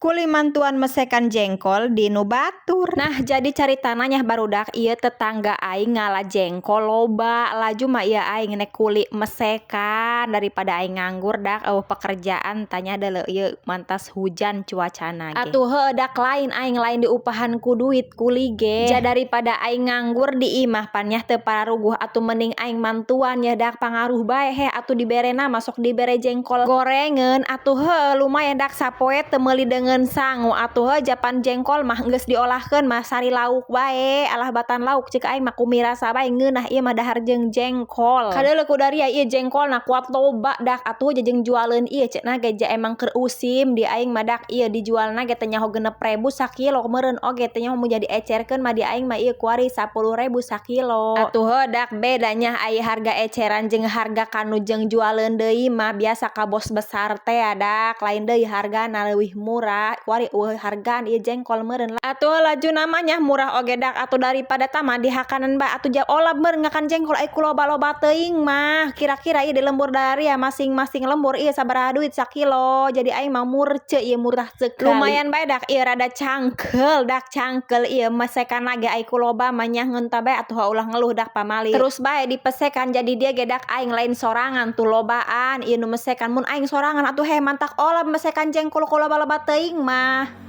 Kuli mantuan mesekan jengkol di nu batur. Nah jadi caritananya barudak ieu tetangga aing ngala jengkol loba, laju mah ieu aing nek kuli mesekan daripada aing nganggur dak pekerjaan tanya deuleu ieu mantas hujan cuacana ge. Atuh heuh dak lain aing lain diupahan ku duit kuli ge. Ja daripada aing nganggur di imah pan nya teu pararuguh atuh mending aing mantuan ya dak pangaruh bae he atuh diberena masuk dibere jengkol gorengen atuh heuh lumayan dak sapoe teu meuli dengan sangu atuh japan jengkol mah geus diolahkeun mah sari lauk bae alah batan lauk ceuk aing mah kumirasa bae ngeunah ieu mah dahar jeung jengkol kadeuleu kudaria ieu jengkolna kuat loba dak atuh jajeng jualeun ieu cenah ge ja emang keur usim di aing mah dak ieu dijualna ge teh nyaho 6.000 sakilo meureun oge teh nyaho mun jadi ecerkeun mah di aing mah ieu kuari 10.000 sakilo atuh heuh dak bedanya aya harga eceran jeung harga kanu jeung jualeun deui mah biasa ka bos besar teh dak lain deui hargana leuwih murah kuari hargaan ieu jengkol meureun atuh laju namanya murah oge dak atuh daripada tama dihakanan bae atuh ja olah meureun ngakan jengkol ai kuloba-loba teuing mah kira-kira ieu di lembur daria masing-masing lembur ieu sabaraha duit sakilo jadi aing mah murce ieu murah sekali lumayan bae dak ieu rada cangkel ieu mesekan ge ai kuloba mah nya ngeunta bae atuh ulah ngeluh dak pamali terus bae dipesekan jadi dia ge dak aing lain sorangan tuh lobaan ieu nu mesekan mun aing sorangan atuh he mantak olah mesekan jengkol kuloba-loba teuing mah